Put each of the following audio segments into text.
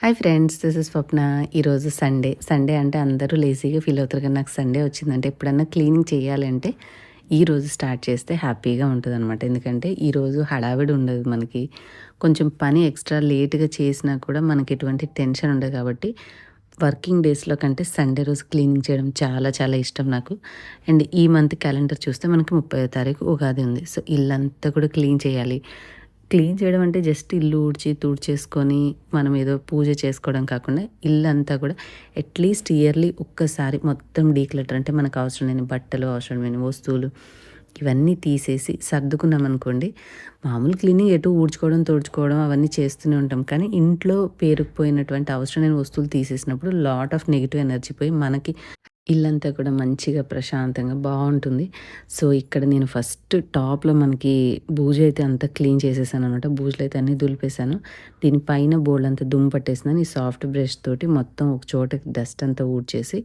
Hi friends, this is స్వప్న. ఈరోజు Sunday అంటే అందరూ లేజీగా ఫీల్ అవుతారు, కానీ నాకు సండే వచ్చిందంటే ఎప్పుడన్నా క్లీనింగ్ చేయాలంటే ఈరోజు స్టార్ట్ చేస్తే హ్యాపీగా ఉంటుందన్నమాట. ఎందుకంటే ఈరోజు హడావిడి ఉండదు మనకి. కొంచెం పని ఎక్స్ట్రా లేట్గా చేసినా కూడా మనకి ఎటువంటి టెన్షన్ ఉండదు. కాబట్టి వర్కింగ్ డేస్లో కంటే సండే రోజు క్లీనింగ్ చేయడం చాలా చాలా ఇష్టం నాకు. అండ్ ఈ మంత్ క్యాలెండర్ చూస్తే మనకి 30వ తారీఖు ఉగాది ఉంది. సో ఇల్లంతా కూడా క్లీన్ చేయాలి. క్లీన్ చేయడం అంటే జస్ట్ ఇల్లు ఊడ్చి తుడిచేసుకొని మనం ఏదో పూజ చేసుకోవడం కాకుండా ఇల్లంతా కూడా అట్లీస్ట్ ఇయర్లీ ఒక్కసారి మొత్తం డీక్లటర్, అంటే మనకు అవసరం లేని బట్టలు, అవసరం లేని వస్తువులు ఇవన్నీ తీసేసి సర్దుకున్నాం అనుకోండి. మామూలు క్లీనింగ్ ఎటు ఊడ్చుకోవడం తుడుచుకోవడం అవన్నీ చేస్తూనే ఉంటాం, కానీ ఇంట్లో పేరుకుపోయినటువంటి అవసరం లేని వస్తువులు తీసేసినప్పుడు లాట్ ఆఫ్ నెగిటివ్ ఎనర్జీ పోయి మనకి ఇల్లంతా కూడా మంచిగా ప్రశాంతంగా బాగుంటుంది. సో ఇక్కడ నేను ఫస్ట్ టాప్లో మనకి బూజు అయితే అంతా క్లీన్ చేసేసాను అనమాట. బూజులు అయితే అన్నీ దులిపేశాను. దీనిపైన బోల్డ్ అంతా దుమ్ము పట్టేసిందని ఈ సాఫ్ట్ బ్రష్ తోటి మొత్తం ఒక చోట డస్ట్ అంతా ఊడ్చేసి,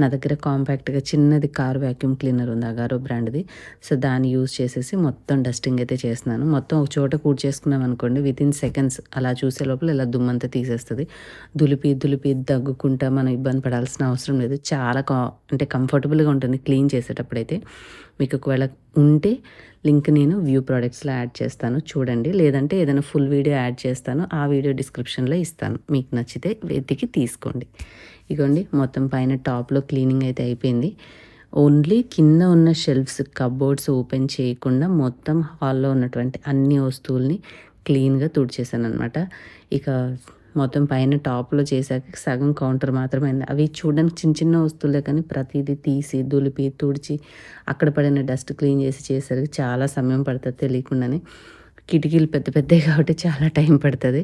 నా దగ్గర కాంపాక్ట్గా చిన్నది కార్ వ్యాక్యూమ్ క్లీనర్ ఉంది, అగారో బ్రాండ్ది. సో దాన్ని యూజ్ చేసేసి మొత్తం డస్టింగ్ అయితే చేస్తున్నాను. మొత్తం ఒక చోట కూర్చేసుకున్నాం అనుకోండి, వితిన్ సెకండ్స్ అలా చూసే లోపల ఇలా దుమ్మంతా తీసేస్తుంది. దులిపి దులిపి దగ్గుకుంటా మనం ఇబ్బంది పడాల్సిన అవసరం లేదు. చాలా అంటే కంఫర్టబుల్గా ఉంటుంది క్లీన్ చేసేటప్పుడైతే. మీకు ఒకవేళ ఉంటే లింక్ నేను వ్యూ ప్రోడక్ట్స్లో యాడ్ చేస్తాను, చూడండి. లేదంటే ఏదైనా ఫుల్ వీడియో యాడ్ చేస్తాను, ఆ వీడియో డిస్క్రిప్షన్లో ఇస్తాను. మీకు నచ్చితే వెతికి తీసుకోండి. ఇగోండి మొత్తం పైన టాప్లో క్లీనింగ్ అయితే అయిపోయింది. ఓన్లీ కింద ఉన్న షెల్ఫ్స్, కబోర్డ్స్ ఓపెన్ చేయకుండా మొత్తం హాల్లో ఉన్నటువంటి అన్ని వస్తువుల్ని క్లీన్గా తుడిచేసాను అనమాట. ఇక మొత్తం పైన టాప్లో చేశాక సగం కౌంటర్ మాత్రమే అయింది. అవి చూడడానికి చిన్న చిన్న వస్తువులే, కానీ ప్రతిదీ తీసి దులిపి తుడిచి అక్కడ పడిన డస్ట్ క్లీన్ చేసి చేసరికి చాలా సమయం పడుతుంది తెలియకుండానే. కిటికీలు పెద్ద పెద్దవి కాబట్టి చాలా టైం పడుతుంది.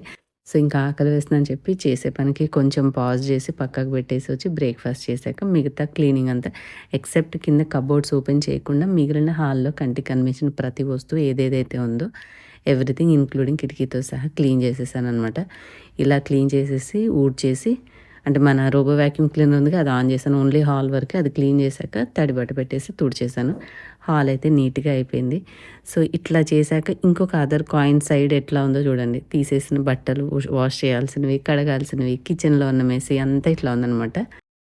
సో ఇంకా ఆకలి వేస్తుందని చెప్పి చేసే పనికి కొంచెం పాజ్ చేసి పక్కకు పెట్టేసి వచ్చి బ్రేక్ఫాస్ట్ చేశాక మిగతా క్లీనింగ్ అంతా, ఎక్సెప్ట్ కింద కబోర్డ్స్ ఓపెన్ చేయకుండా మిగిలిన హాల్లో కంటికి కనిపించిన ప్రతి వస్తువు ఏదేదైతే ఉందో ఎవ్రీథింగ్ ఇంక్లూడింగ్ కిటికీతో సహా క్లీన్ చేసేసాను అనమాట. ఇలా క్లీన్ చేసేసి ఊడ్చేసి, అంటే మన రోబో వ్యాక్యూమ్ క్లీనర్ ఉంది, అది ఆన్ చేశాను. ఓన్లీ హాల్ వరకే అది క్లీన్ చేశాక తడి బట్ట పెట్టేసి తుడిచేసాను. హాల్ అయితే నీట్గా అయిపోయింది. సో ఇట్లా చేశాక ఇంకొక అదర్ కాయిన్ సైడ్ ఎట్లా ఉందో చూడండి. తీసేసిన బట్టలు, వాష్ చేయాల్సినవి, కడగాల్సినవి, కిచెన్లో ఉన్న మెసి అంతా ఇట్లా ఉందనమాట.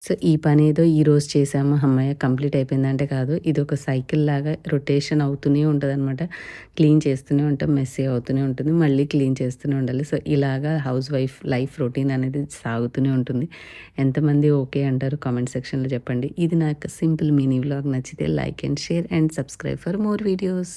సో ఈ పని ఏదో ఈరోజు చేసాము, హమ్మయ్య కంప్లీట్ అయిపోయిందంటే కాదు. ఇది ఒక సైకిల్ లాగా రొటేషన్ అవుతూనే ఉంటుందన్నమాట. క్లీన్ చేస్తూనే ఉంటాం, మెస్సీ అవుతూనే ఉంటుంది, మళ్ళీ క్లీన్ చేస్తూనే ఉండాలి. సో ఇలాగా హౌస్ వైఫ్ లైఫ్ రొటీన్ అనేది సాగుతూనే ఉంటుంది. ఎంతమంది ఓకే అంటారు కామెంట్ సెక్షన్లో చెప్పండి. ఇది నాకు సింపుల్ మినీ వ్లాగ్ నచ్చితే like and share and subscribe for more videos.